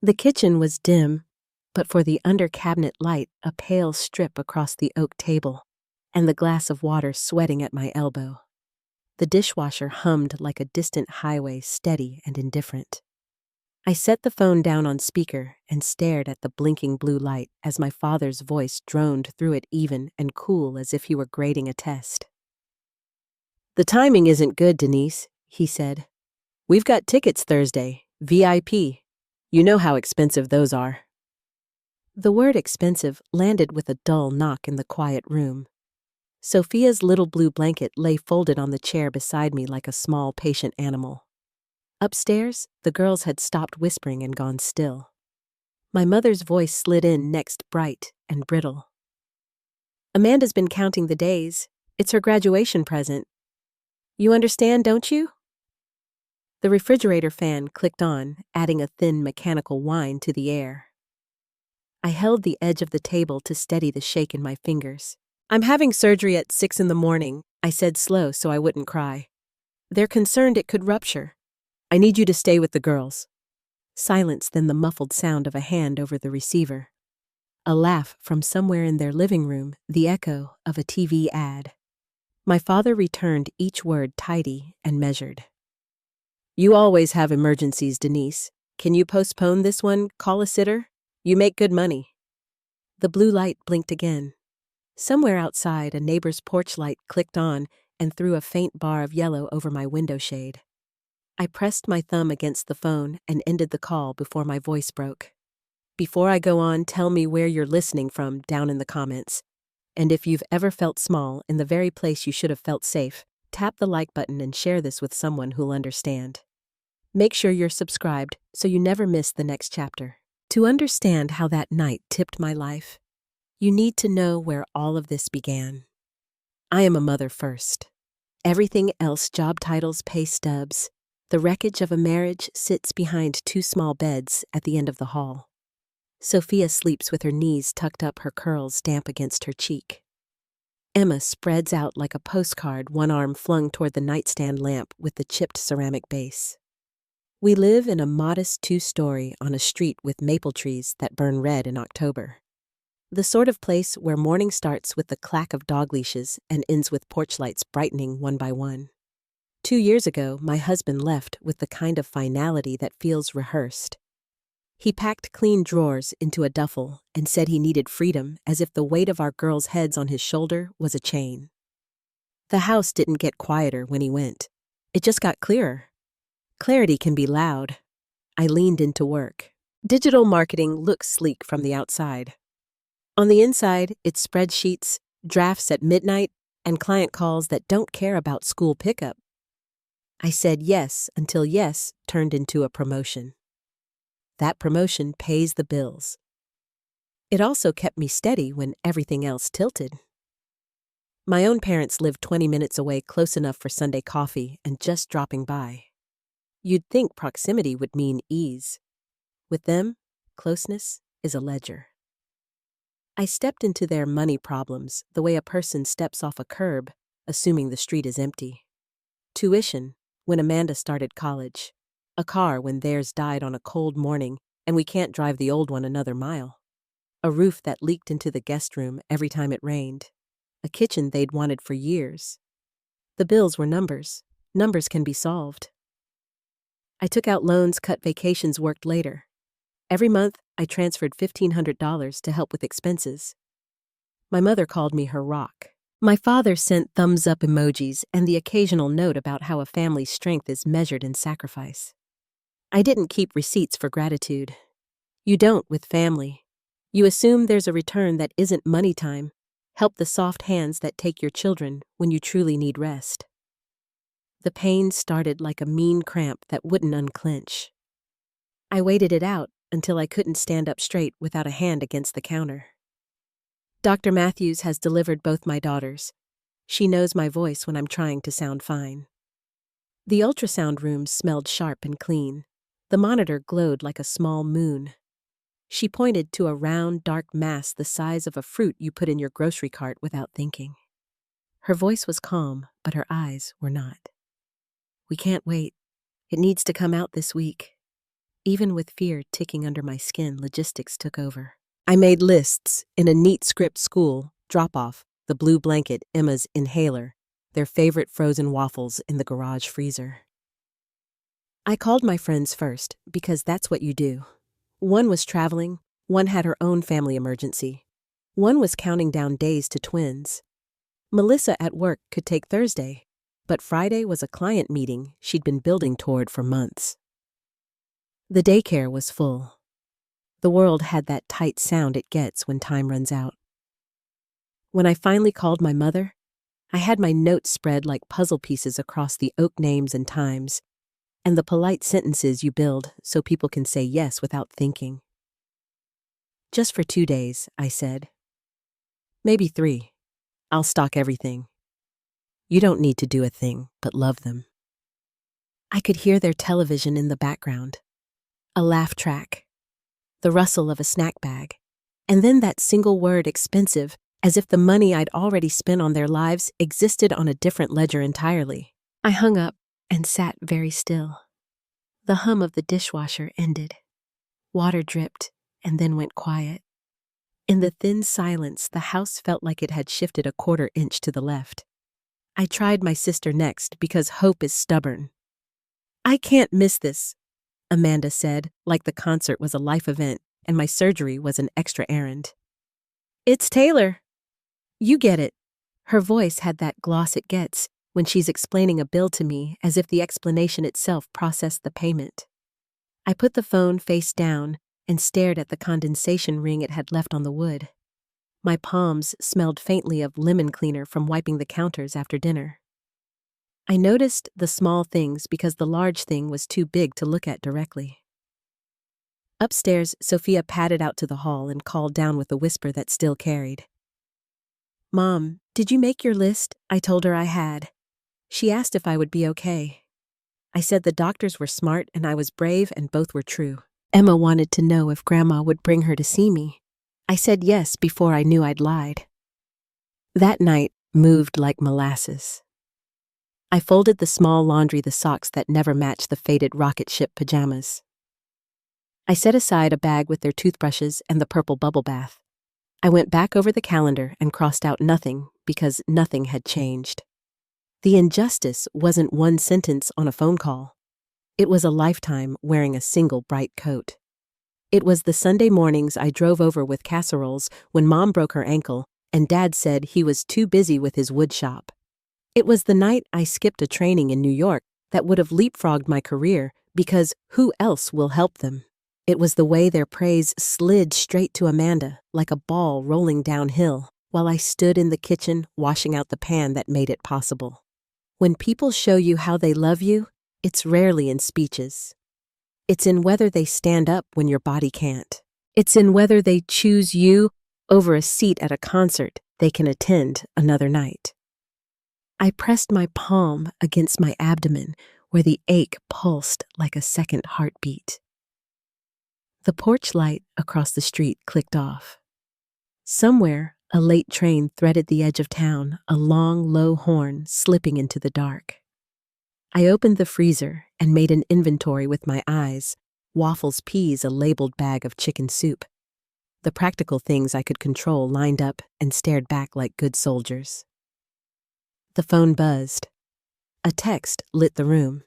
The kitchen was dim, but for the under-cabinet light, a pale strip across the oak table, and the glass of water sweating at my elbow. The dishwasher hummed like a distant highway, steady and indifferent. I set the phone down on speaker and stared at the blinking blue light as my father's voice droned through it, even and cool as if he were grading a test. "The timing isn't good, Denise," he said. "We've got tickets Thursday, VIP. You know how expensive those are." The word expensive landed with a dull knock in the quiet room. Sophia's little blue blanket lay folded on the chair beside me like a small, patient animal. Upstairs, the girls had stopped whispering and gone still. My mother's voice slid in next, bright and brittle. "Amanda's been counting the days. It's her graduation present. You understand, don't you?" The refrigerator fan clicked on, adding a thin mechanical whine to the air. I held the edge of the table to steady the shake in my fingers. "I'm having surgery at 6 in the morning, I said slow so I wouldn't cry. "They're concerned it could rupture. I need you to stay with the girls." Silence, then the muffled sound of a hand over the receiver. A laugh from somewhere in their living room, the echo of a TV ad. My father returned each word tidy and measured. "You always have emergencies, Denise. Can you postpone this one? Call a sitter? You make good money." The blue light blinked again. Somewhere outside, a neighbor's porch light clicked on and threw a faint bar of yellow over my window shade. I pressed my thumb against the phone and ended the call before my voice broke. "Before I go on, tell me where you're listening from down in the comments. And if you've ever felt small in the very place you should have felt safe, tap the like button and share this with someone who'll understand. Make sure you're subscribed so you never miss the next chapter." To understand how that night tipped my life, you need to know where all of this began. I am a mother first. Everything else, job titles, pay stubs. The wreckage of a marriage sits behind 2 small beds at the end of the hall. Sophia sleeps with her knees tucked up, her curls damp against her cheek. Emma spreads out like a postcard, one arm flung toward the nightstand lamp with the chipped ceramic base. We live in a modest 2-story on a street with maple trees that burn red in October. The sort of place where morning starts with the clack of dog leashes and ends with porch lights brightening one by one. 2 years ago, my husband left with the kind of finality that feels rehearsed. He packed clean drawers into a duffel and said he needed freedom, as if the weight of our girls' heads on his shoulder was a chain. The house didn't get quieter when he went. It just got clearer. Clarity can be loud. I leaned into work. Digital marketing looks sleek from the outside. On the inside, it's spreadsheets, drafts at midnight, and client calls that don't care about school pickup. I said yes until yes turned into a promotion. That promotion pays the bills. It also kept me steady when everything else tilted. My own parents lived 20 minutes away, close enough for Sunday coffee and just dropping by. You'd think proximity would mean ease. With them, closeness is a ledger. I stepped into their money problems the way a person steps off a curb, assuming the street is empty. Tuition, when Amanda started college. A car when theirs died on a cold morning and we can't drive the old one another mile. A roof that leaked into the guest room every time it rained. A kitchen they'd wanted for years. The bills were numbers. Numbers can be solved. I took out loans, cut vacations, worked later. Every month, I transferred $1,500 to help with expenses. My mother called me her rock. My father sent thumbs-up emojis and the occasional note about how a family's strength is measured in sacrifice. I didn't keep receipts for gratitude. You don't with family. You assume there's a return that isn't money time. Help the soft hands that take your children when you truly need rest. The pain started like a mean cramp that wouldn't unclench. I waited it out until I couldn't stand up straight without a hand against the counter. Dr. Matthews has delivered both my daughters. She knows my voice when I'm trying to sound fine. The ultrasound room smelled sharp and clean. The monitor glowed like a small moon. She pointed to a round, dark mass the size of a fruit you put in your grocery cart without thinking. Her voice was calm, but her eyes were not. "We can't wait. It needs to come out this week." Even with fear ticking under my skin, logistics took over. I made lists in a neat script: school, drop-off, the blue blanket, Emma's inhaler, their favorite frozen waffles in the garage freezer. I called my friends first, because that's what you do. One was traveling, one had her own family emergency. One was counting down days to twins. Melissa at work could take Thursday, but Friday was a client meeting she'd been building toward for months. The daycare was full. The world had that tight sound it gets when time runs out. When I finally called my mother, I had my notes spread like puzzle pieces across the oak names and times, and the polite sentences you build so people can say yes without thinking. Just for 2 days, I said. Maybe 3. I'll stock everything. You don't need to do a thing, but love them. I could hear their television in the background, a laugh track, the rustle of a snack bag, and then that single word, expensive, as if the money I'd already spent on their lives existed on a different ledger entirely. I hung up and sat very still. The hum of the dishwasher ended. Water dripped and then went quiet. In the thin silence, the house felt like it had shifted a 1/4 inch to the left. I tried my sister next because hope is stubborn. I can't miss this, Amanda said, like the concert was a life event and my surgery was an extra errand. It's Taylor. You get it. Her voice had that gloss it gets when she's explaining a bill to me, as if the explanation itself processed the payment. I put the phone face down and stared at the condensation ring it had left on the wood. My palms smelled faintly of lemon cleaner from wiping the counters after dinner. I noticed the small things because the large thing was too big to look at directly. Upstairs, Sophia padded out to the hall and called down with a whisper that still carried. Mom, did you make your list? I told her I had. She asked if I would be okay. I said the doctors were smart and I was brave, and both were true. Emma wanted to know if Grandma would bring her to see me. I said yes before I knew I'd lied. That night moved like molasses. I folded the small laundry, the socks that never matched the faded rocket ship pajamas. I set aside a bag with their toothbrushes and the purple bubble bath. I went back over the calendar and crossed out nothing because nothing had changed. The injustice wasn't one sentence on a phone call. It was a lifetime wearing a single bright coat. It was the Sunday mornings I drove over with casseroles when Mom broke her ankle and Dad said he was too busy with his wood shop. It was the night I skipped a training in New York that would have leapfrogged my career because who else will help them? It was the way their praise slid straight to Amanda like a ball rolling downhill while I stood in the kitchen washing out the pan that made it possible. When people show you how they love you, it's rarely in speeches. It's in whether they stand up when your body can't. It's in whether they choose you over a seat at a concert they can attend another night. I pressed my palm against my abdomen where the ache pulsed like a second heartbeat. The porch light across the street clicked off. Somewhere, a late train threaded the edge of town, a long, low horn slipping into the dark. I opened the freezer and made an inventory with my eyes: waffles, peas, a labeled bag of chicken soup. The practical things I could control lined up and stared back like good soldiers. The phone buzzed. A text lit the room.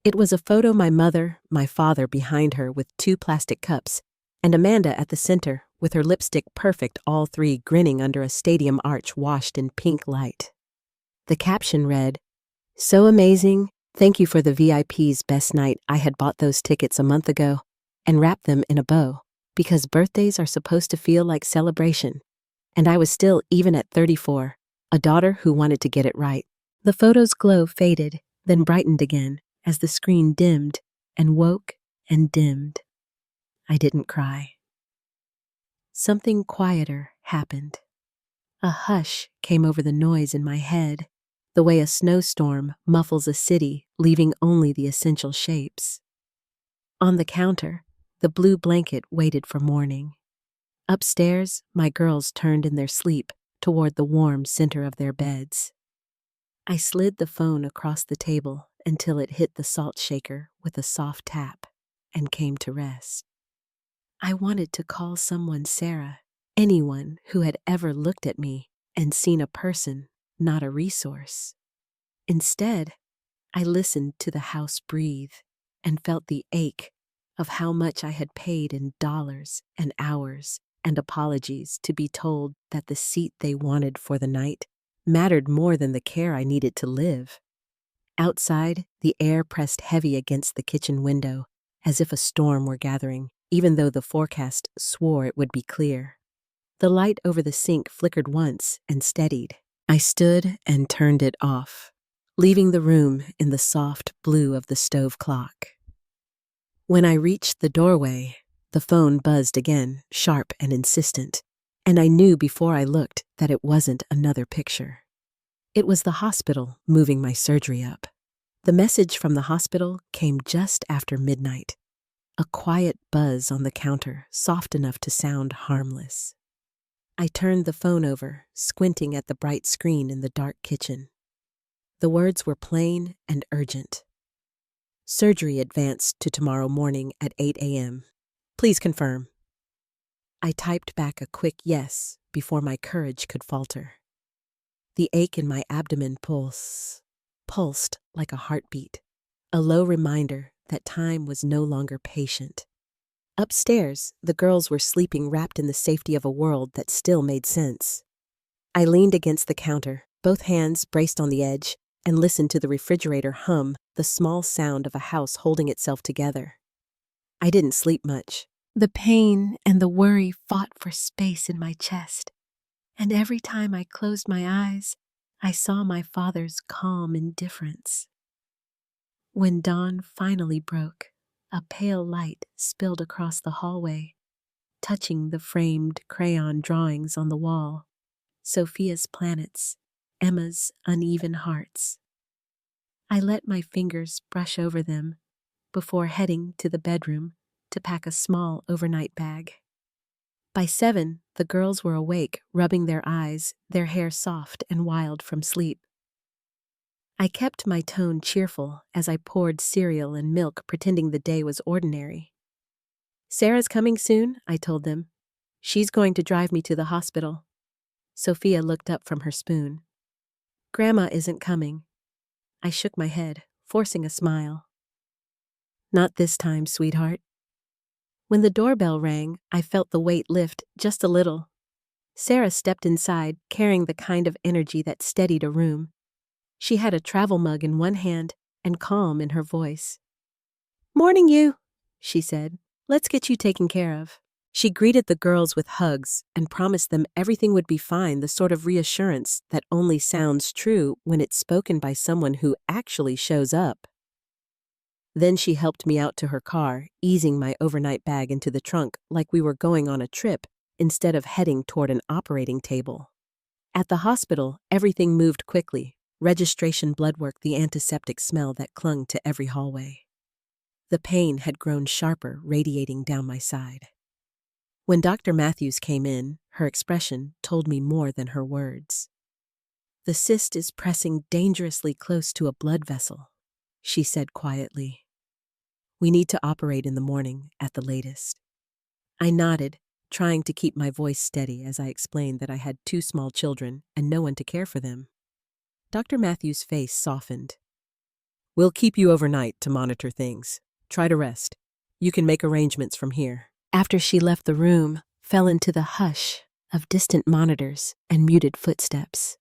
It was a photo: my mother, my father behind her with 2 plastic cups, and Amanda at the center with her lipstick perfect, all 3 grinning under a stadium arch washed in pink light. The caption read, "So amazing, thank you for the VIP's best night. I had bought those tickets a month ago and wrapped them in a bow because birthdays are supposed to feel like celebration. And I was still, even at 34, a daughter who wanted to get it right." The photo's glow faded, then brightened again as the screen dimmed and woke and dimmed. I didn't cry. Something quieter happened. A hush came over the noise in my head, the way a snowstorm muffles a city, leaving only the essential shapes. On the counter, the blue blanket waited for morning. Upstairs, my girls turned in their sleep toward the warm center of their beds. I slid the phone across the table until it hit the salt shaker with a soft tap. and came to rest. I wanted to call someone Sarah, anyone who had ever looked at me and seen a person, not a resource. Instead, I listened to the house breathe and felt the ache of how much I had paid in dollars and hours and apologies to be told that the seat they wanted for the night mattered more than the care I needed to live. Outside, the air pressed heavy against the kitchen window, as if a storm were gathering, even though the forecast swore it would be clear. The light over the sink flickered once and steadied. I stood and turned it off, leaving the room in the soft blue of the stove clock. When I reached the doorway, the phone buzzed again, sharp and insistent, and I knew before I looked that it wasn't another picture. It was the hospital moving my surgery up. The message from the hospital came just after midnight, a quiet buzz on the counter, soft enough to sound harmless. I turned the phone over, squinting at the bright screen in the dark kitchen. The words were plain and urgent. Surgery advanced to tomorrow morning at 8 a.m. Please confirm. I typed back a quick yes before my courage could falter. The ache in my abdomen pulsed like a heartbeat, a low reminder that time was no longer patient. Upstairs, the girls were sleeping wrapped in the safety of a world that still made sense. I leaned against the counter, both hands braced on the edge, and listened to the refrigerator hum, the small sound of a house holding itself together. I didn't sleep much. The pain and the worry fought for space in my chest, and every time I closed my eyes, I saw my father's calm indifference. When dawn finally broke, a pale light spilled across the hallway, touching the framed crayon drawings on the wall, Sophia's planets, Emma's uneven hearts. I let my fingers brush over them before heading to the bedroom to pack a small overnight bag. By 7, the girls were awake, rubbing their eyes, their hair soft and wild from sleep. I kept my tone cheerful as I poured cereal and milk, pretending the day was ordinary. Sarah's coming soon, I told them. She's going to drive me to the hospital. Sophia looked up from her spoon. Grandma isn't coming. I shook my head, forcing a smile. Not this time, sweetheart. When the doorbell rang, I felt the weight lift just a little. Sarah stepped inside, carrying the kind of energy that steadied a room. She had a travel mug in one hand and calm in her voice. Morning, you, she said. Let's get you taken care of. She greeted the girls with hugs and promised them everything would be fine, the sort of reassurance that only sounds true when it's spoken by someone who actually shows up. Then she helped me out to her car, easing my overnight bag into the trunk like we were going on a trip instead of heading toward an operating table. At the hospital, everything moved quickly. Registration blood work, the antiseptic smell that clung to every hallway. The pain had grown sharper, radiating down my side. When Dr. Matthews came in, her expression told me more than her words. The cyst is pressing dangerously close to a blood vessel, she said quietly. We need to operate in the morning at the latest. I nodded, trying to keep my voice steady as I explained that I had 2 small children and no one to care for them. Dr. Matthews' face softened. We'll keep you overnight to monitor things. Try to rest. You can make arrangements from here. After she left the room, fell into the hush of distant monitors and muted footsteps.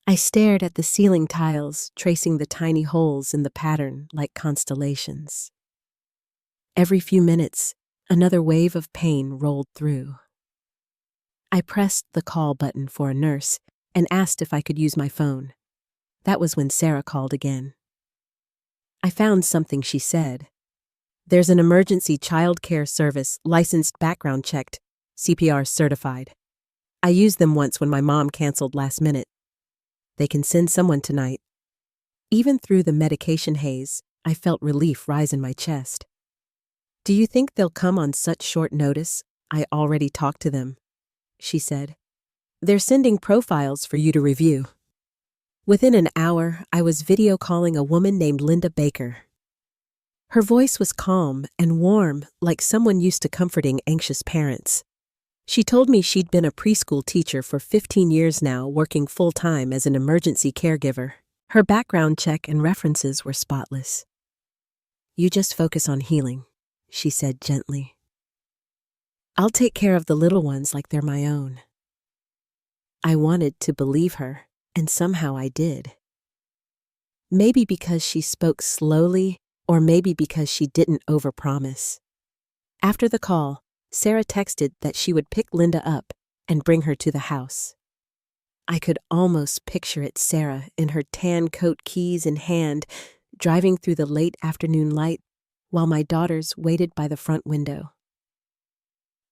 I stared at the ceiling tiles, tracing the tiny holes in the pattern like constellations. Every few minutes, another wave of pain rolled through. I pressed the call button for a nurse and asked if I could use my phone. That was when Sarah called again. I found something she said. There's an emergency child care service, licensed, background checked, CPR certified. I used them once when my mom canceled last minute. They can send someone tonight. Even through the medication haze, I felt relief rise in my chest. Do you think they'll come on such short notice? I already talked to them, she said. They're sending profiles for you to review. Within an hour, I was video calling a woman named Linda Baker. Her voice was calm and warm, like someone used to comforting anxious parents. She told me she'd been a preschool teacher for 15 years now, working full-time as an emergency caregiver. Her background check and references were spotless. "You just focus on healing," she said gently. "I'll take care of the little ones like they're my own." I wanted to believe her, and somehow I did. Maybe because she spoke slowly, or maybe because she didn't overpromise. After the call, Sarah texted that she would pick Linda up and bring her to the house. I could almost picture it, Sarah, in her tan coat, keys in hand, driving through the late afternoon light while my daughters waited by the front window.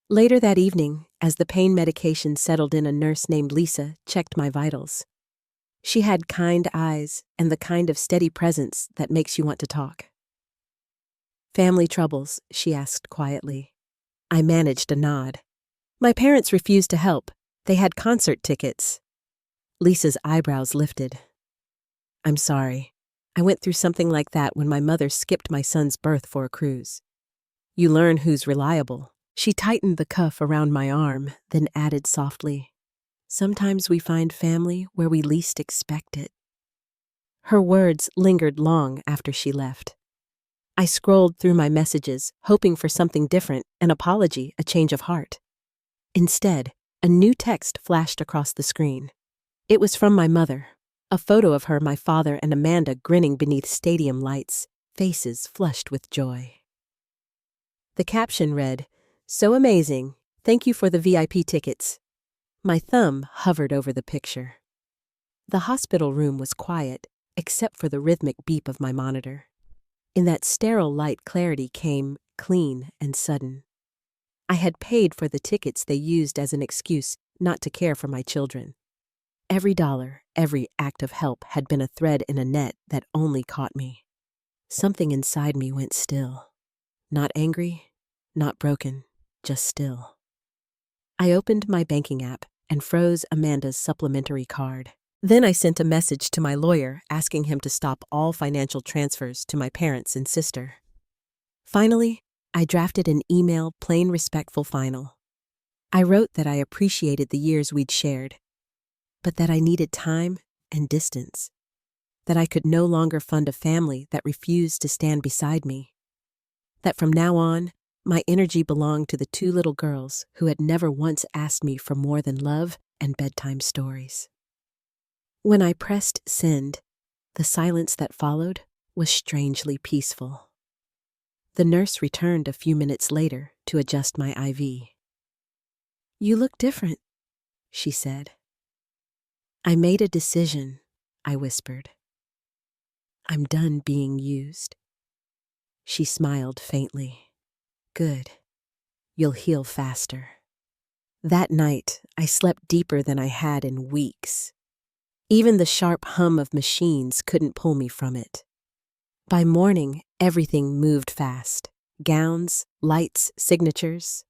Later that evening, as the pain medication settled in, a nurse named Lisa checked my vitals. She had kind eyes and the kind of steady presence that makes you want to talk. "Family troubles?" she asked quietly. I managed a nod. "My parents refused to help. They had concert tickets." Lisa's eyebrows lifted. "I'm sorry. I went through something like that when my mother skipped my son's birth for a cruise." "You learn who's reliable." She tightened the cuff around my arm, then added softly, "Sometimes we find family where we least expect it." Her words lingered long after she left. I scrolled through my messages, hoping for something different, an apology, a change of heart. Instead, a new text flashed across the screen. It was from my mother, a photo of her, my father, and Amanda grinning beneath stadium lights, faces flushed with joy. The caption read, "So amazing. Thank you for the VIP tickets." My thumb hovered over the picture. The hospital room was quiet, except for the rhythmic beep of my monitor. In that sterile light, clarity came, clean and sudden. I had paid for the tickets they used as an excuse not to care for my children. Every dollar, every act of help had been a thread in a net that only caught me. Something inside me went still. Not angry, not broken, just still. I opened my banking app and froze Amanda's supplementary card. Then I sent a message to my lawyer asking him to stop all financial transfers to my parents and sister. Finally, I drafted an email, plain, respectful, final. I wrote that I appreciated the years we'd shared, but that I needed time and distance, that I could no longer fund a family that refused to stand beside me, that from now on, my energy belonged to the two little girls who had never once asked me for more than love and bedtime stories. When I pressed send, the silence that followed was strangely peaceful. The nurse returned a few minutes later to adjust my IV. "You look different," she said. "I made a decision," I whispered. "I'm done being used." She smiled faintly. "Good. You'll heal faster." That night, I slept deeper than I had in weeks. Even the sharp hum of machines couldn't pull me from it. By morning, everything moved fast. Gowns, lights, signatures.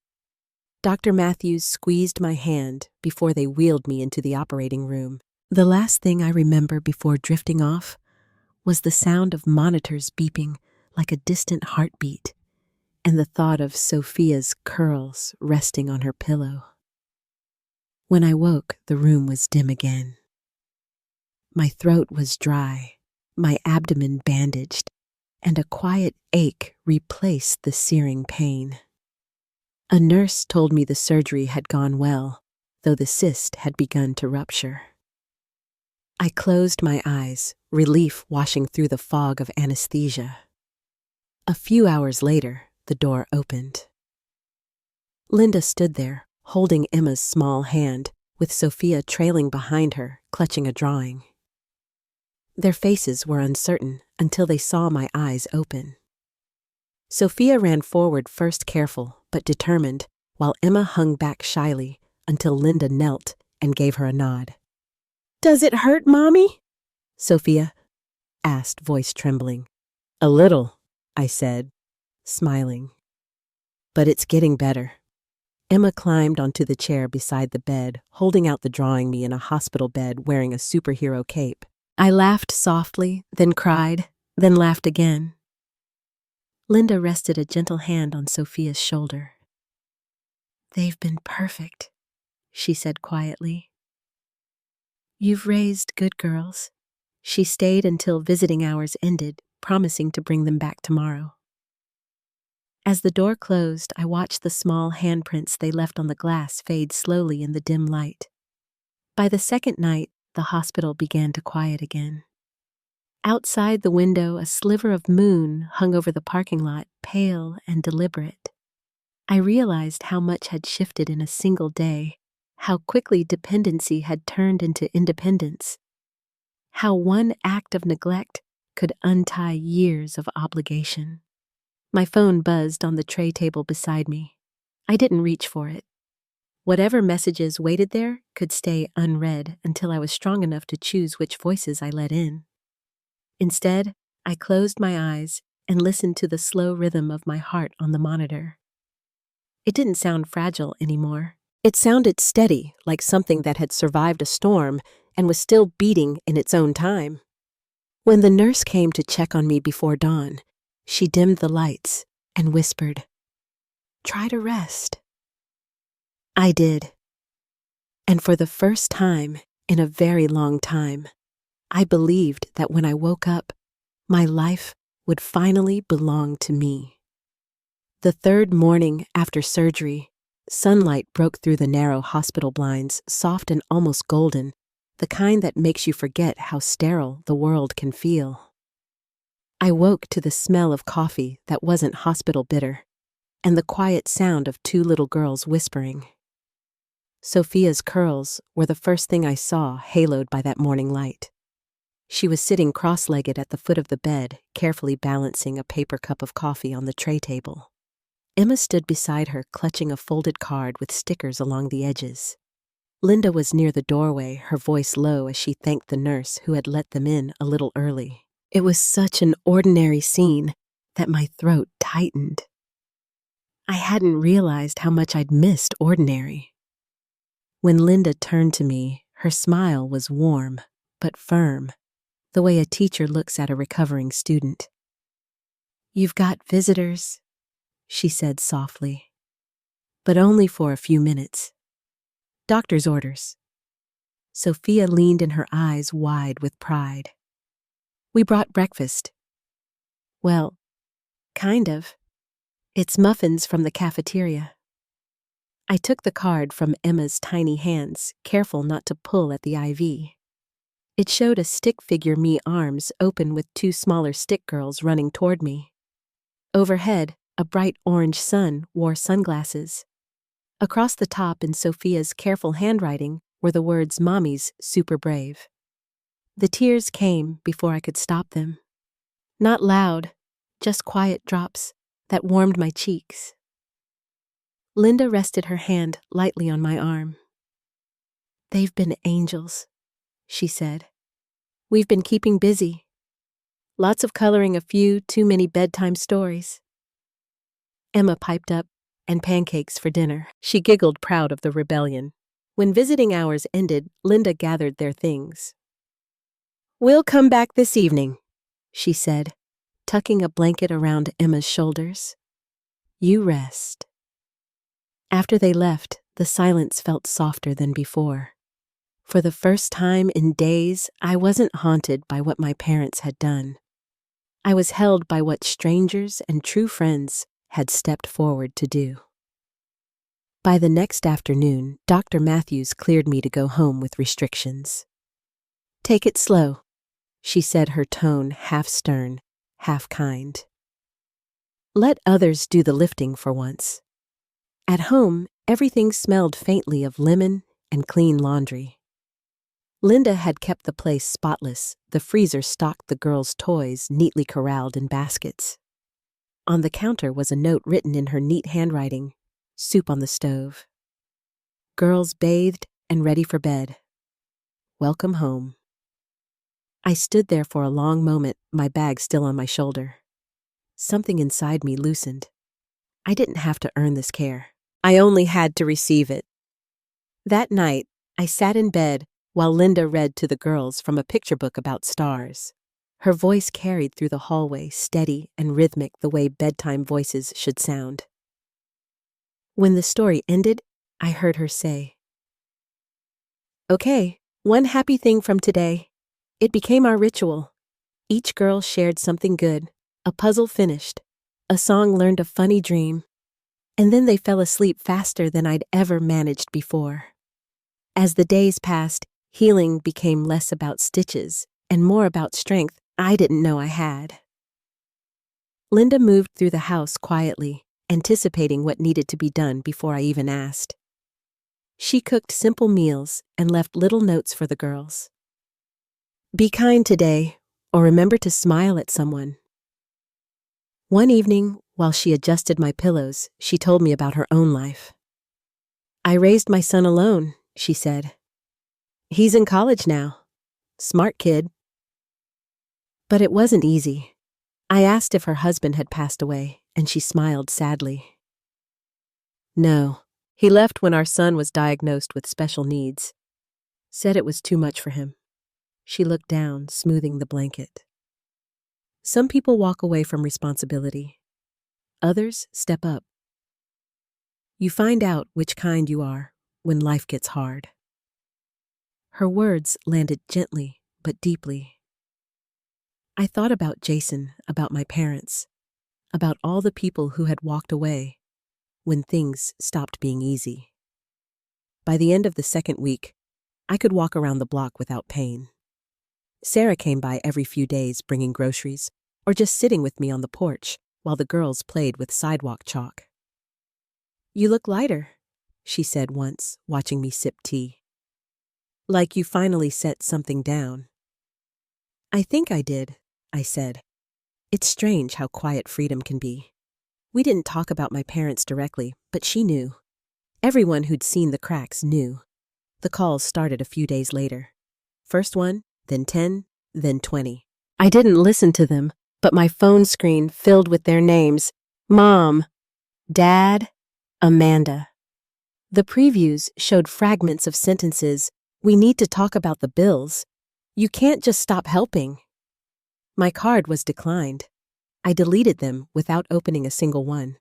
Dr. Matthews squeezed my hand before they wheeled me into the operating room. The last thing I remember before drifting off was the sound of monitors beeping like a distant heartbeat, and the thought of Sophia's curls resting on her pillow. When I woke, the room was dim again. My throat was dry, my abdomen bandaged, and a quiet ache replaced the searing pain. A nurse told me the surgery had gone well, though the cyst had begun to rupture. I closed my eyes, relief washing through the fog of anesthesia. A few hours later, the door opened. Linda stood there, holding Emma's small hand, with Sophia trailing behind her, clutching a drawing. Their faces were uncertain until they saw my eyes open. Sophia ran forward first, careful but determined, while Emma hung back shyly until Linda knelt and gave her a nod. "Does it hurt, Mommy?" Sophia asked, voice trembling. "A little," I said, smiling. "But it's getting better." Emma climbed onto the chair beside the bed, holding out the drawing me in a hospital bed wearing a superhero cape. I laughed softly, then cried, then laughed again. Linda rested a gentle hand on Sophia's shoulder. "They've been perfect," she said quietly. "You've raised good girls." She stayed until visiting hours ended, promising to bring them back tomorrow. As the door closed, I watched the small handprints they left on the glass fade slowly in the dim light. By the second night, the hospital began to quiet again. Outside the window, a sliver of moon hung over the parking lot, pale and deliberate. I realized how much had shifted in a single day, how quickly dependency had turned into independence, how one act of neglect could untie years of obligation. My phone buzzed on the tray table beside me. I didn't reach for it. Whatever messages waited there could stay unread until I was strong enough to choose which voices I let in. Instead, I closed my eyes and listened to the slow rhythm of my heart on the monitor. It didn't sound fragile anymore. It sounded steady, like something that had survived a storm and was still beating in its own time. When the nurse came to check on me before dawn, she dimmed the lights and whispered, "Try to rest." I did. And for the first time in a very long time, I believed that when I woke up, my life would finally belong to me. The third morning after surgery, sunlight broke through the narrow hospital blinds, soft and almost golden, the kind that makes you forget how sterile the world can feel. I woke to the smell of coffee that wasn't hospital bitter, and the quiet sound of two little girls whispering. Sophia's curls were the first thing I saw haloed by that morning light. She was sitting cross-legged at the foot of the bed, carefully balancing a paper cup of coffee on the tray table. Emma stood beside her, clutching a folded card with stickers along the edges. Linda was near the doorway, her voice low as she thanked the nurse who had let them in a little early. It was such an ordinary scene that my throat tightened. I hadn't realized how much I'd missed ordinary. When Linda turned to me, her smile was warm but firm, the way a teacher looks at a recovering student. "You've got visitors," she said softly, "but only for a few minutes. Doctor's orders." Sophia leaned in her eyes wide with pride. "We brought breakfast." "Well, kind of. It's muffins from the cafeteria." I took the card from Emma's tiny hands, careful not to pull at the IV. It showed a stick figure me arms open with two smaller stick girls running toward me. Overhead, a bright orange sun wore sunglasses. Across the top in Sophia's careful handwriting were the words "Mommy's super brave." The tears came before I could stop them. Not loud, just quiet drops that warmed my cheeks. Linda rested her hand lightly on my arm. "They've been angels," she said. "We've been keeping busy. Lots of coloring a few too many bedtime stories." Emma piped up, "And pancakes for dinner." She giggled, proud of the rebellion. When visiting hours ended, Linda gathered their things. "We'll come back this evening," she said, tucking a blanket around Emma's shoulders. "You rest." After they left, the silence felt softer than before. For the first time in days, I wasn't haunted by what my parents had done. I was held by what strangers and true friends had stepped forward to do. By the next afternoon, Dr. Matthews cleared me to go home with restrictions. "Take it slow," she said, her tone half stern, half kind. "Let others do the lifting for once." At home, everything smelled faintly of lemon and clean laundry. Linda had kept the place spotless. The freezer stocked the girls' toys neatly corralled in baskets. On the counter was a note written in her neat handwriting, "Soup on the stove. Girls bathed and ready for bed. Welcome home." I stood there for a long moment, my bag still on my shoulder. Something inside me loosened. I didn't have to earn this care. I only had to receive it. That night, I sat in bed while Linda read to the girls from a picture book about stars. Her voice carried through the hallway, steady and rhythmic the way bedtime voices should sound. When the story ended, I heard her say, "Okay, one happy thing from today. It became our ritual. Each girl shared something good, a puzzle finished, a song learned, a funny dream, and then they fell asleep faster than I'd ever managed before." As the days passed, healing became less about stitches and more about strength I didn't know I had. Linda moved through the house quietly, anticipating what needed to be done before I even asked. She cooked simple meals and left little notes for the girls. "Be kind today, or remember to smile at someone." One evening, while she adjusted my pillows, she told me about her own life. "I raised my son alone," she said. "He's in college now. Smart kid." But it wasn't easy. I asked if her husband had passed away, and she smiled sadly. "No, he left when our son was diagnosed with special needs. Said it was too much for him." She looked down, smoothing the blanket. Some people walk away from responsibility. Others step up. You find out which kind you are when life gets hard. Her words landed gently but deeply. I thought about Jason, about my parents, about all the people who had walked away when things stopped being easy. By the end of the second week, I could walk around the block without pain. Sarah came by every few days bringing groceries or just sitting with me on the porch while the girls played with sidewalk chalk. "You look lighter," she said once, watching me sip tea. "Like you finally set something down." "I think I did," I said. It's strange how quiet freedom can be. We didn't talk about my parents directly, but she knew. Everyone who'd seen the cracks knew. The calls started a few days later. First one, then 10, then 20. I didn't listen to them, but my phone screen filled with their names: Mom, Dad, Amanda. The previews showed fragments of sentences. "We need to talk about the bills. You can't just stop helping." My card was declined. I deleted them without opening a single one.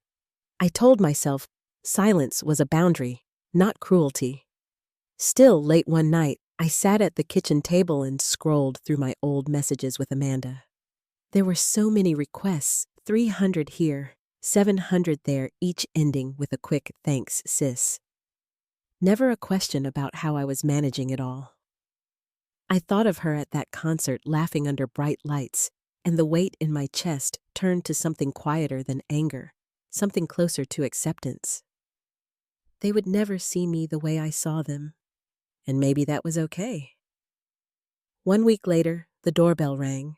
I told myself silence was a boundary, not cruelty. Still, late one night, I sat at the kitchen table and scrolled through my old messages with Amanda. There were so many requests, 300 here, 700 there, each ending with a quick "thanks, sis." Never a question about how I was managing it all. I thought of her at that concert laughing under bright lights, and the weight in my chest turned to something quieter than anger, something closer to acceptance. They would never see me the way I saw them, and maybe that was okay. 1 week later, the doorbell rang.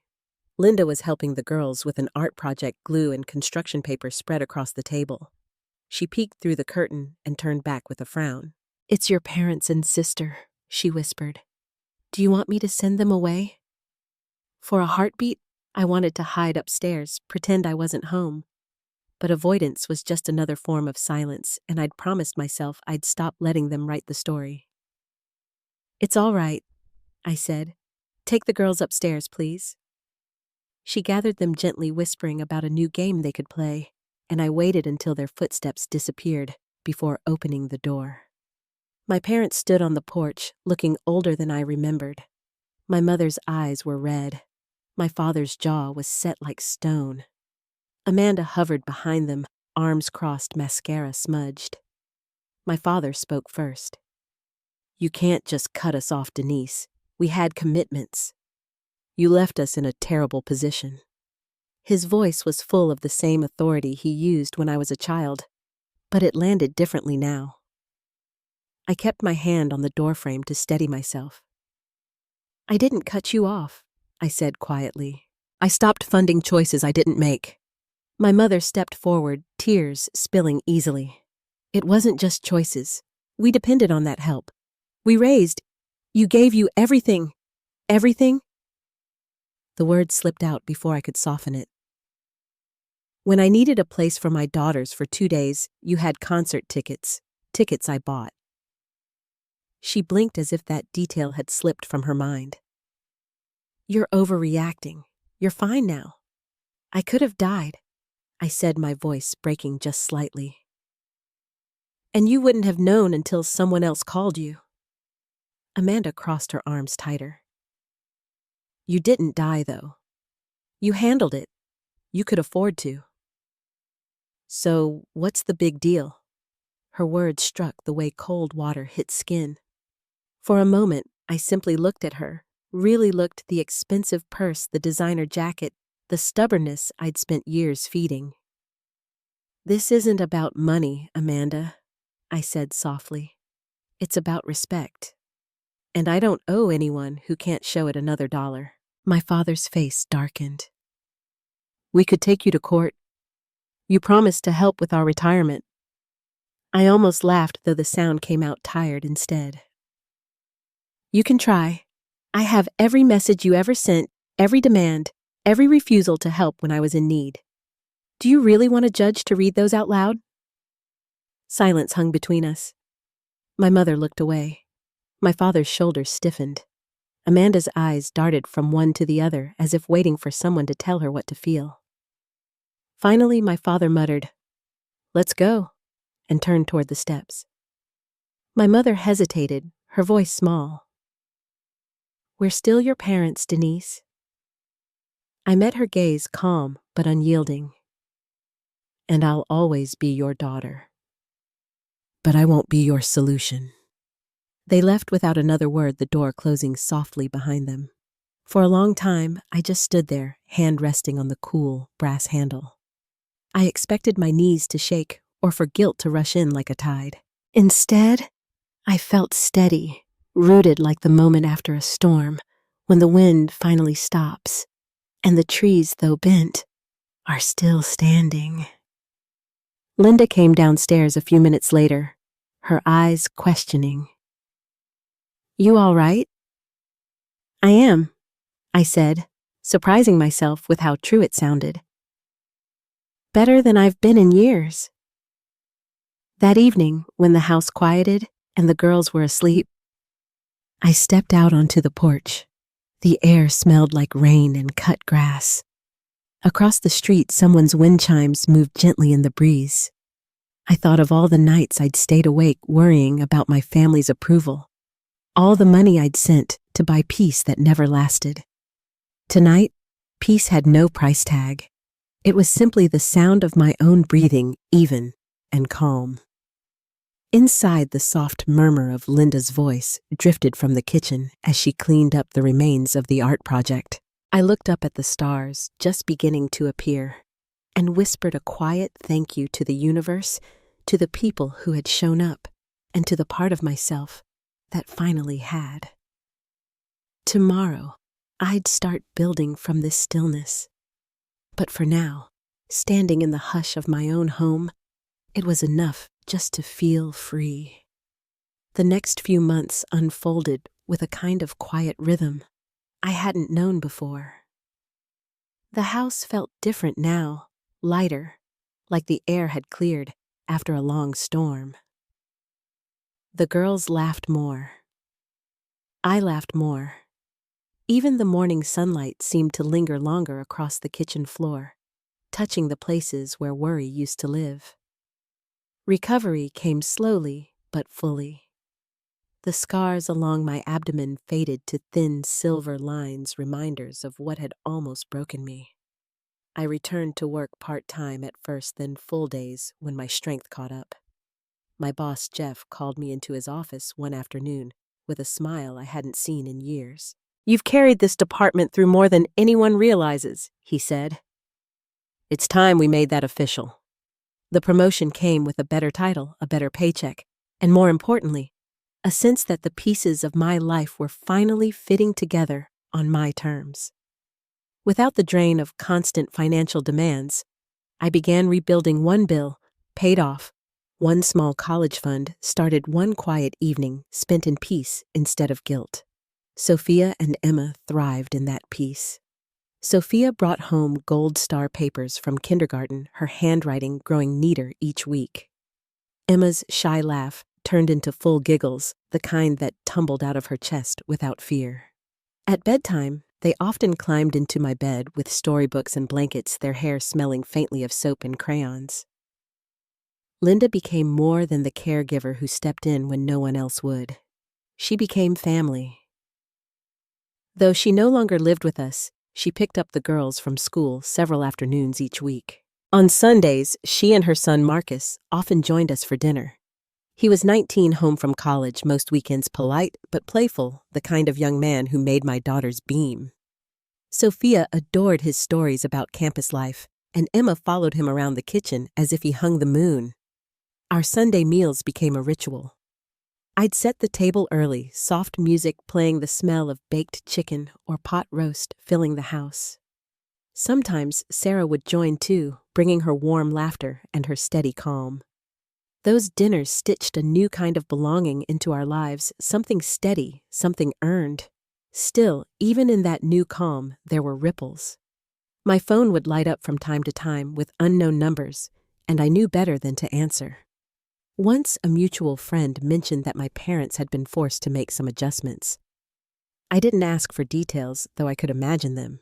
Linda was helping the girls with an art project, glue and construction paper spread across the table. She peeked through the curtain and turned back with a frown. "It's your parents and sister," she whispered. "Do you want me to send them away?" For a heartbeat, I wanted to hide upstairs, pretend I wasn't home. But avoidance was just another form of silence, and I'd promised myself I'd stop letting them write the story. "It's all right," I said. "Take the girls upstairs, please." She gathered them gently, whispering about a new game they could play, and I waited until their footsteps disappeared before opening the door. My parents stood on the porch, looking older than I remembered. My mother's eyes were red. My father's jaw was set like stone. Amanda hovered behind them, arms crossed, mascara smudged. My father spoke first. "You can't just cut us off, Denise. We had commitments. You left us in a terrible position." His voice was full of the same authority he used when I was a child, but it landed differently now. I kept my hand on the doorframe to steady myself. "I didn't cut you off," I said quietly. "I stopped funding choices I didn't make." My mother stepped forward, tears spilling easily. "It wasn't just choices. We depended on that help. You gave you everything. Everything?" The word slipped out before I could soften it. "When I needed a place for my daughters for 2 days, you had concert tickets. Tickets I bought." She blinked as if that detail had slipped from her mind. "You're overreacting. You're fine now. I could have died, I said, my voice breaking just slightly. And you wouldn't have known until someone else called you. Amanda crossed her arms tighter. You didn't die, though. You handled it. You could afford to. So, what's the big deal? Her words struck the way cold water hits skin. For a moment, I simply looked at her, really looked the expensive purse, the designer jacket, the stubbornness I'd spent years feeding. This isn't about money, Amanda, I said softly. It's about respect. And I don't owe anyone who can't show it another dollar. My father's face darkened. We could take you to court. You promised to help with our retirement. I almost laughed, though the sound came out tired instead. You can try. I have every message you ever sent, every demand, every refusal to help when I was in need. Do you really want a judge to read those out loud? Silence hung between us. My mother looked away. My father's shoulders stiffened. Amanda's eyes darted from one to the other as if waiting for someone to tell her what to feel. Finally, my father muttered, "Let's go," and turned toward the steps. My mother hesitated, her voice small. We're still your parents, Denise. I met her gaze, calm but unyielding. And I'll always be your daughter. But I won't be your solution. They left without another word, the door closing softly behind them. For a long time, I just stood there, hand resting on the cool, brass handle. I expected my knees to shake or for guilt to rush in like a tide. Instead, I felt steady, rooted like the moment after a storm, when the wind finally stops, and the trees, though bent, are still standing. Linda came downstairs a few minutes later, her eyes questioning. You all right? I am, I said, surprising myself with how true it sounded. Better than I've been in years. That evening, when the house quieted and the girls were asleep, I stepped out onto the porch. The air smelled like rain and cut grass. Across the street, someone's wind chimes moved gently in the breeze. I thought of all the nights I'd stayed awake worrying about my family's approval, all the money I'd sent to buy peace that never lasted. Tonight, peace had no price tag. It was simply the sound of my own breathing, even and calm. Inside, the soft murmur of Linda's voice drifted from the kitchen as she cleaned up the remains of the art project. I looked up at the stars just beginning to appear and whispered a quiet thank you to the universe, to the people who had shown up, and to the part of myself that finally had. Tomorrow, I'd start building from this stillness. But for now, standing in the hush of my own home, it was enough just to feel free. The next few months unfolded with a kind of quiet rhythm I hadn't known before. The house felt different now, lighter, like the air had cleared after a long storm. The girls laughed more. I laughed more. Even the morning sunlight seemed to linger longer across the kitchen floor, touching the places where worry used to live. Recovery came slowly but fully. The scars along my abdomen faded to thin silver lines, reminders of what had almost broken me. I returned to work part-time at first, then full days when my strength caught up. My boss, Jeff, called me into his office one afternoon with a smile I hadn't seen in years. "You've carried this department through more than anyone realizes," he said. "It's time we made that official." The promotion came with a better title, a better paycheck, and more importantly, a sense that the pieces of my life were finally fitting together on my terms. Without the drain of constant financial demands, I began rebuilding one bill, paid off, one small college fund, started one quiet evening spent in peace instead of guilt. Sophia and Emma thrived in that peace. Sophia brought home gold star papers from kindergarten, her handwriting growing neater each week. Emma's shy laugh turned into full giggles, the kind that tumbled out of her chest without fear. At bedtime, They often climbed into my bed with storybooks and blankets, their hair smelling faintly of soap and crayons. Linda became more than the caregiver who stepped in when no one else would. She became family. Though she no longer lived with us, she picked up the girls from school several afternoons each week. On Sundays, she and her son Marcus often joined us for dinner. He was 19, home from college, most weekends polite but playful, the kind of young man who made my daughters beam. Sophia adored his stories about campus life, and Emma followed him around the kitchen as if he hung the moon. Our Sunday meals became a ritual. I'd set the table early, soft music playing, the smell of baked chicken or pot roast filling the house. Sometimes Sarah would join too, bringing her warm laughter and her steady calm. Those dinners stitched a new kind of belonging into our lives, something steady, something earned. Still, even in that new calm, there were ripples. My phone would light up from time to time with unknown numbers, and I knew better than to answer. Once a mutual friend mentioned that my parents had been forced to make some adjustments. I didn't ask for details, though I could imagine them.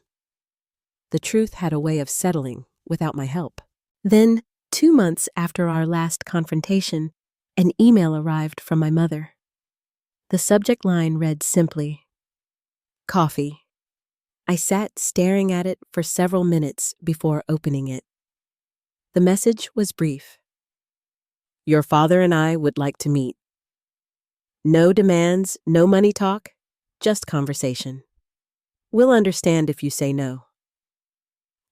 The truth had a way of settling without my help. Then, 2 months after our last confrontation, an email arrived from my mother. The subject line read simply, "Coffee." I sat staring at it for several minutes before opening it. The message was brief. "Your father and I would like to meet. No demands, no money talk, just conversation. We'll understand if you say no."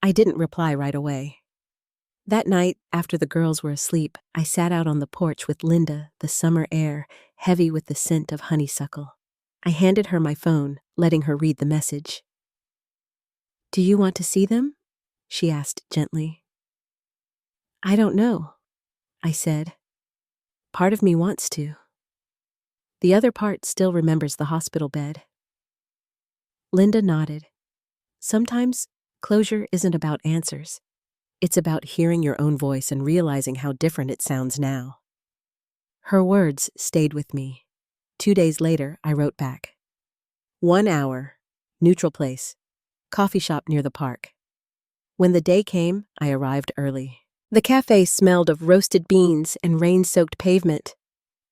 I didn't reply right away. That night, after the girls were asleep, I sat out on the porch with Linda, the summer air heavy with the scent of honeysuckle. I handed her my phone, letting her read the message. "Do you want to see them?" she asked gently. "I don't know," I said. "Part of me wants to. The other part still remembers the hospital bed." Linda nodded. Sometimes closure isn't about answers. It's about hearing your own voice and realizing how different it sounds now. Her words stayed with me. 2 days later, I wrote back. 1 hour, neutral place, coffee shop near the park. When the day came, I arrived early. The cafe smelled of roasted beans and rain-soaked pavement.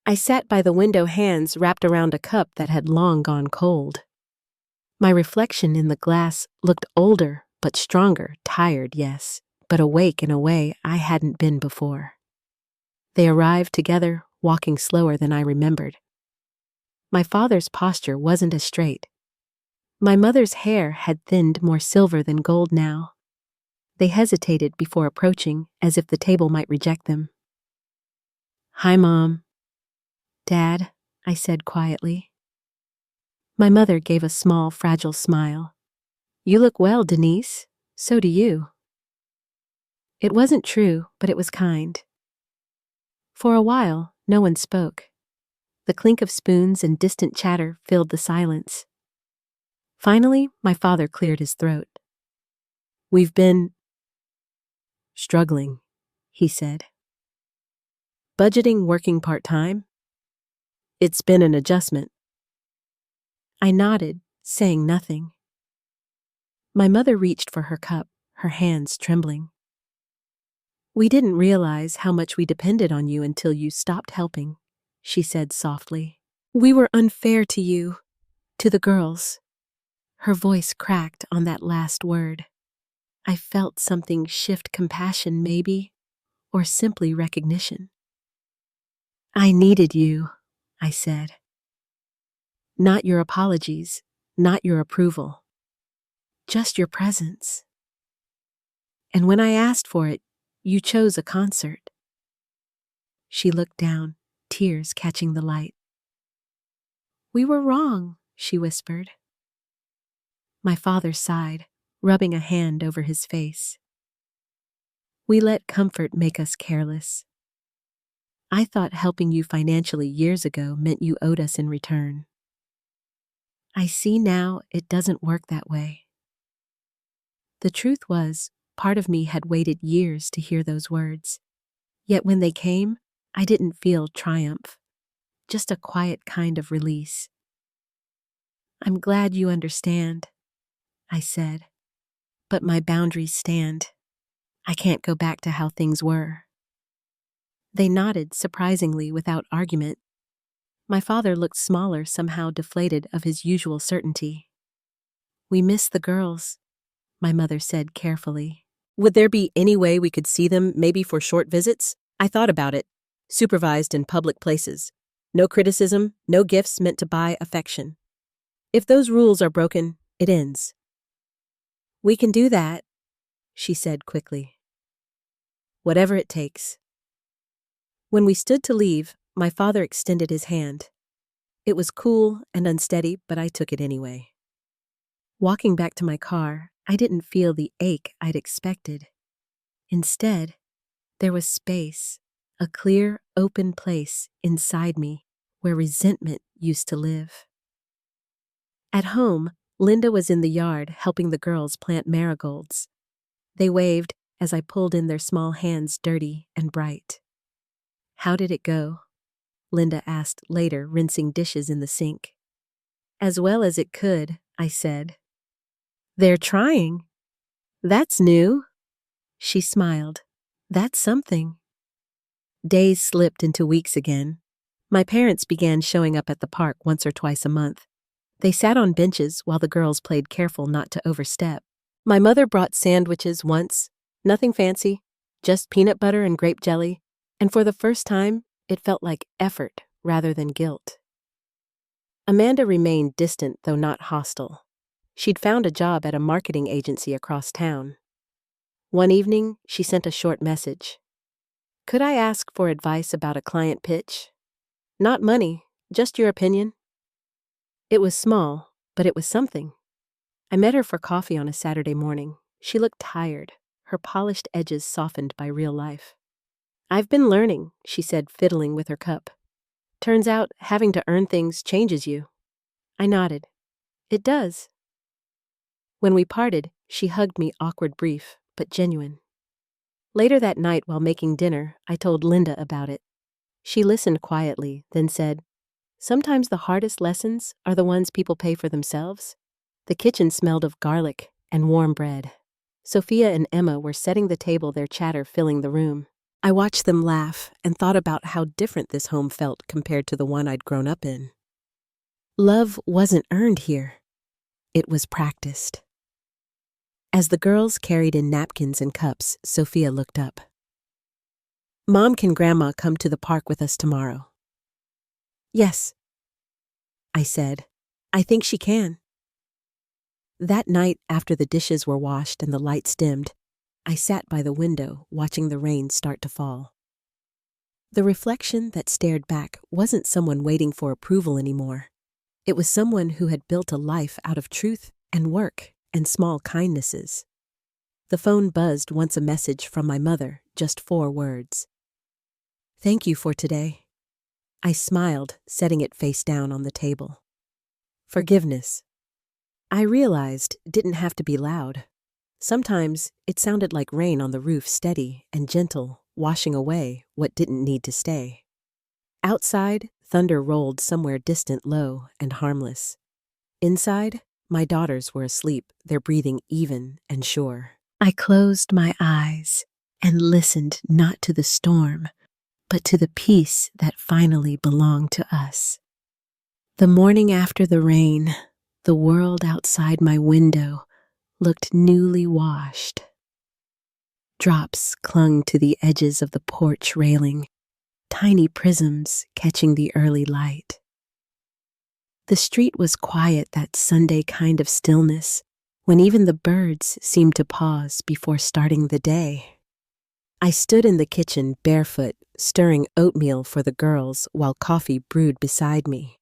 I sat by the window, hands wrapped around a cup that had long gone cold. My reflection in the glass looked older, but stronger, tired, yes, but awake in a way I hadn't been before. They arrived together, walking slower than I remembered. My father's posture wasn't as straight. My mother's hair had thinned, more silver than gold now. They hesitated before approaching, as if the table might reject them. "Hi, Mom." "Dad," I said quietly. My mother gave a small, fragile smile. "You look well, Denise. So do you." It wasn't true, but it was kind. For a while, no one spoke. The clink of spoons and distant chatter filled the silence. Finally, my father cleared his throat. "We've been struggling," he said. "Budgeting, working part-time. It's been an adjustment." I nodded, saying nothing. My mother reached for her cup, her hands trembling. "We didn't realize how much we depended on you until you stopped helping," she said softly. "We were unfair to you, to the girls." Her voice cracked on that last word. I felt something shift, compassion maybe, or simply recognition. "I needed you," I said. "Not your apologies, not your approval. Just your presence. And when I asked for it, you chose a concert." She looked down, tears catching the light. "We were wrong," she whispered. My father sighed, rubbing a hand over his face. "We let comfort make us careless. I thought helping you financially years ago meant you owed us in return. I see now it doesn't work that way." The truth was, part of me had waited years to hear those words. Yet when they came, I didn't feel triumph, just a quiet kind of release. "I'm glad you understand," I said. But my boundaries stand. I can't go back to how things were. They nodded, surprisingly, without argument. My father looked smaller, somehow deflated of his usual certainty. We miss the girls, my mother said carefully. Would there be any way we could see them, maybe for short visits? I thought about it. Supervised in public places. No criticism, no gifts meant to buy affection. If those rules are broken, it ends. We can do that, she said quickly. Whatever it takes. When we stood to leave, my father extended his hand. It was cool and unsteady, but I took it anyway. Walking back to my car, I didn't feel the ache I'd expected. Instead, there was space, a clear, open place inside me where resentment used to live. At home, Linda was in the yard helping the girls plant marigolds. They waved as I pulled in their small hands, dirty and bright. How did it go? Linda asked later, rinsing dishes in the sink. As well as it could, I said. They're trying. That's new. She smiled. That's something. Days slipped into weeks again. My parents began showing up at the park once or twice a month. They sat on benches while the girls played careful not to overstep. My mother brought sandwiches once, nothing fancy, just peanut butter and grape jelly, and for the first time, it felt like effort rather than guilt. Amanda remained distant, though not hostile. She'd found a job at a marketing agency across town. One evening, she sent a short message. Could I ask for advice about a client pitch? Not money, just your opinion. It was small, but it was something. I met her for coffee on a Saturday morning. She looked tired, her polished edges softened by real life. I've been learning, she said, fiddling with her cup. Turns out, having to earn things changes you. I nodded. It does. When we parted, she hugged me, awkward, brief, but genuine. Later that night, while making dinner, I told Linda about it. She listened quietly, then said, Sometimes the hardest lessons are the ones people pay for themselves. The kitchen smelled of garlic and warm bread. Sophia and Emma were setting the table, their chatter filling the room. I watched them laugh and thought about how different this home felt compared to the one I'd grown up in. Love wasn't earned here. It was practiced. As the girls carried in napkins and cups, Sophia looked up. Mom, can Grandma come to the park with us tomorrow? Yes, I said. I think she can. That night, after the dishes were washed and the lights dimmed, I sat by the window watching the rain start to fall. The reflection that stared back wasn't someone waiting for approval anymore. It was someone who had built a life out of truth and work and small kindnesses. The phone buzzed once, a message from my mother, just 4 words. Thank you for today. I smiled, setting it face down on the table. Forgiveness. I realized didn't have to be loud. Sometimes it sounded like rain on the roof, steady and gentle, washing away what didn't need to stay. Outside, thunder rolled somewhere distant, low and harmless. Inside, my daughters were asleep, their breathing even and sure. I closed my eyes and listened not to the storm, but to the peace that finally belonged to us. The morning after the rain, the world outside my window looked newly washed. Drops clung to the edges of the porch railing, tiny prisms catching the early light. The street was quiet, that Sunday kind of stillness, when even the birds seemed to pause before starting the day. I stood in the kitchen, barefoot, stirring oatmeal for the girls while coffee brewed beside me.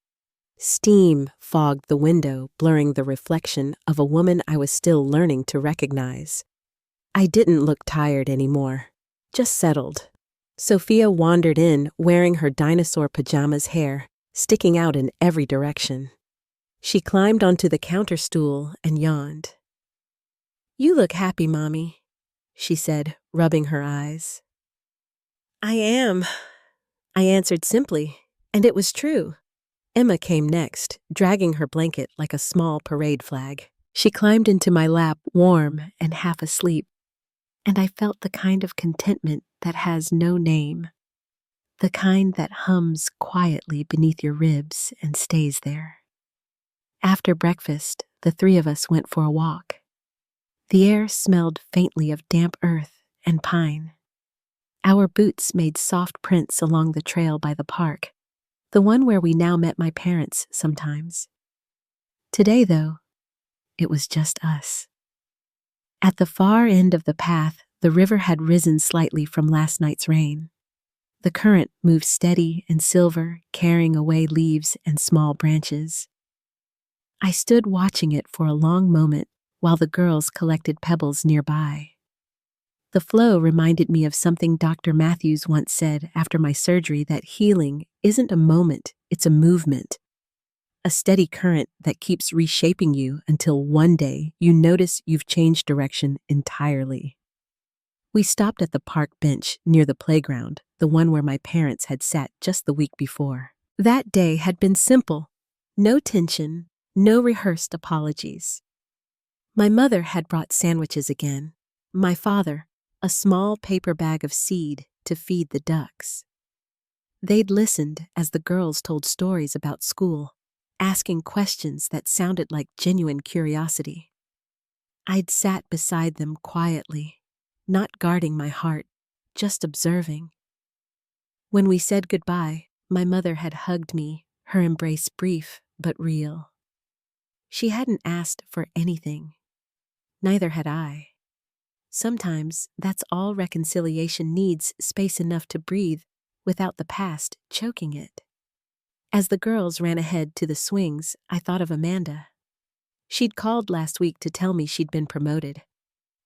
Steam fogged the window, blurring the reflection of a woman I was still learning to recognize. I didn't look tired anymore, just settled. Sophia wandered in, wearing her dinosaur pajamas, hair sticking out in every direction. She climbed onto the counter stool and yawned. You look happy, Mommy, she said, rubbing her eyes. I am, I answered simply, and it was true. Emma came next, dragging her blanket like a small parade flag. She climbed into my lap, warm and half asleep, and I felt the kind of contentment that has no name, the kind that hums quietly beneath your ribs and stays there. After breakfast, the three of us went for a walk. The air smelled faintly of damp earth and pine. Our boots made soft prints along the trail by the park, the one where we now met my parents sometimes. Today, though, it was just us. At the far end of the path, the river had risen slightly from last night's rain. The current moved steady and silver, carrying away leaves and small branches. I stood watching it for a long moment while the girls collected pebbles nearby. The flow reminded me of something Dr. Matthews once said after my surgery, that healing isn't a moment, it's a movement. A steady current that keeps reshaping you until one day you notice you've changed direction entirely. We stopped at the park bench near the playground, the one where my parents had sat just the week before. That day had been simple. No tension, no rehearsed apologies. My mother had brought sandwiches again. My father, a small paper bag of seed to feed the ducks. They'd listened as the girls told stories about school, asking questions that sounded like genuine curiosity. I'd sat beside them quietly, not guarding my heart, just observing. When we said goodbye, my mother had hugged me, her embrace brief but real. She hadn't asked for anything. Neither had I. Sometimes that's all reconciliation needs, space enough to breathe without the past choking it. As the girls ran ahead to the swings, I thought of Amanda. She'd called last week to tell me she'd been promoted.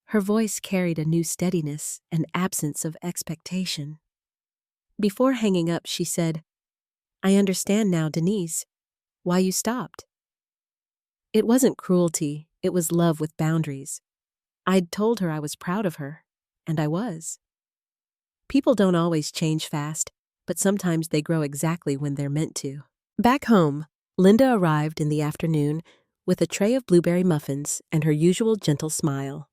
Her voice carried a new steadiness, an absence of expectation. Before hanging up, she said, "I understand now, Denise, why you stopped." It wasn't cruelty, it was love with boundaries. I'd told her I was proud of her, and I was. People don't always change fast, but sometimes they grow exactly when they're meant to. Back home, Linda arrived in the afternoon with a tray of blueberry muffins and her usual gentle smile.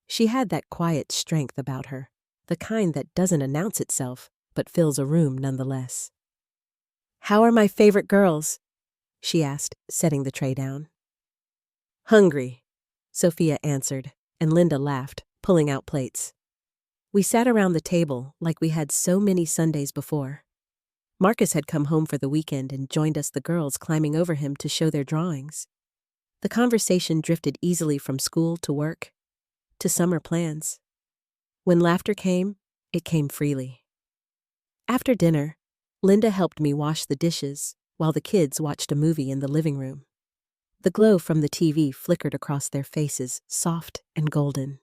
She had that quiet strength about her, the kind that doesn't announce itself, but fills a room nonetheless. "How are my favorite girls?" she asked, setting the tray down. "Hungry," Sophia answered, and Linda laughed, pulling out plates. We sat around the table like we had so many Sundays before. Marcus had come home for the weekend and joined us, the girls climbing over him to show their drawings. The conversation drifted easily from school to work, to summer plans. When laughter came, it came freely. After dinner, Linda helped me wash the dishes while the kids watched a movie in the living room. The glow from the TV flickered across their faces, soft and golden.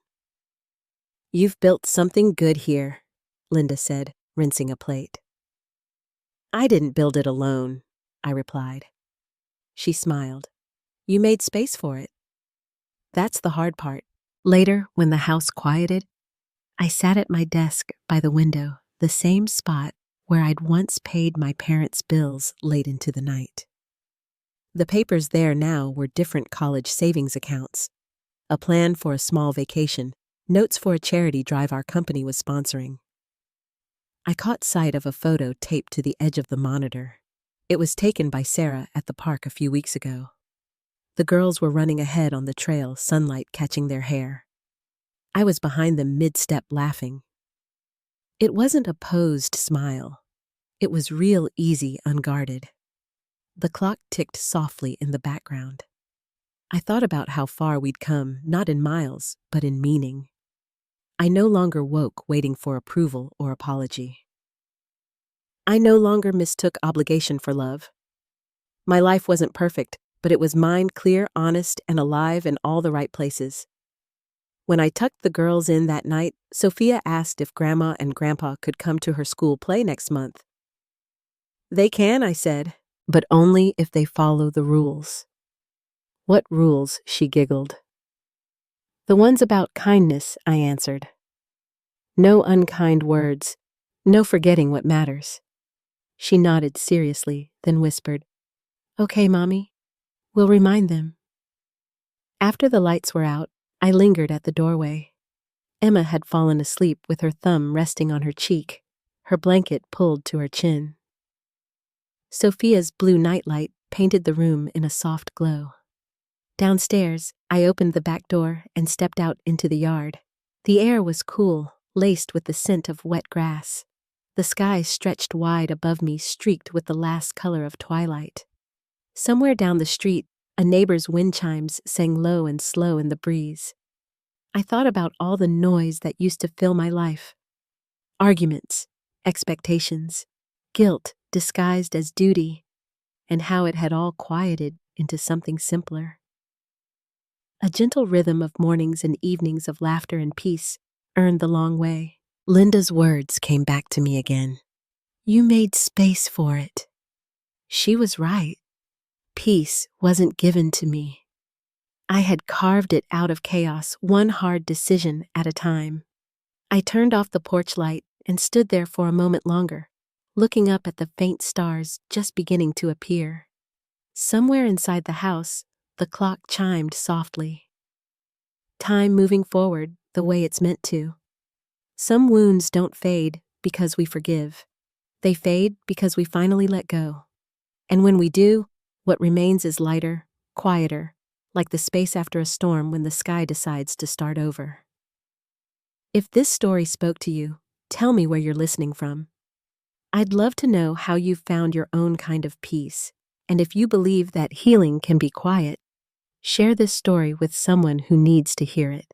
"You've built something good here," Linda said, rinsing a plate. "I didn't build it alone," I replied. She smiled. "You made space for it. That's the hard part." Later, when the house quieted, I sat at my desk by the window, the same spot where I'd once paid my parents' bills late into the night. The papers there now were different college savings accounts, a plan for a small vacation, notes for a charity drive our company was sponsoring. I caught sight of a photo taped to the edge of the monitor. It was taken by Sarah at the park a few weeks ago. The girls were running ahead on the trail, sunlight catching their hair. I was behind them mid-step laughing. It wasn't a posed smile. It was real easy, unguarded. The clock ticked softly in the background. I thought about how far we'd come, not in miles, but in meaning. I no longer woke waiting for approval or apology. I no longer mistook obligation for love. My life wasn't perfect, but it was mine, clear, honest, and alive in all the right places. When I tucked the girls in that night, Sophia asked if Grandma and Grandpa could come to her school play next month. "They can," I said, "but only if they follow the rules." "What rules?" she giggled. "The ones about kindness," I answered. "No unkind words, no forgetting what matters." She nodded seriously, then whispered, "Okay, Mommy, we'll remind them." After the lights were out, I lingered at the doorway. Emma had fallen asleep with her thumb resting on her cheek, her blanket pulled to her chin. Sophia's blue nightlight painted the room in a soft glow. Downstairs, I opened the back door and stepped out into the yard. The air was cool, laced with the scent of wet grass. The sky stretched wide above me, streaked with the last color of twilight. Somewhere down the street, a neighbor's wind chimes sang low and slow in the breeze. I thought about all the noise that used to fill my life. Arguments, expectations, guilt disguised as duty, and how it had all quieted into something simpler. A gentle rhythm of mornings and evenings of laughter and peace earned the long way. Linda's words came back to me again. You made space for it. She was right. Peace wasn't given to me. I had carved it out of chaos, one hard decision at a time. I turned off the porch light and stood there for a moment longer, looking up at the faint stars just beginning to appear. Somewhere inside the house, the clock chimed softly. Time moving forward the way it's meant to. Some wounds don't fade because we forgive. They fade because we finally let go. And when we do, what remains is lighter, quieter, like the space after a storm when the sky decides to start over. If this story spoke to you, tell me where you're listening from. I'd love to know how you've found your own kind of peace, and if you believe that healing can be quiet, share this story with someone who needs to hear it.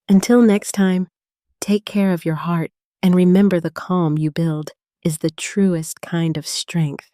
Until next time, take care of your heart and remember the calm you build is the truest kind of strength.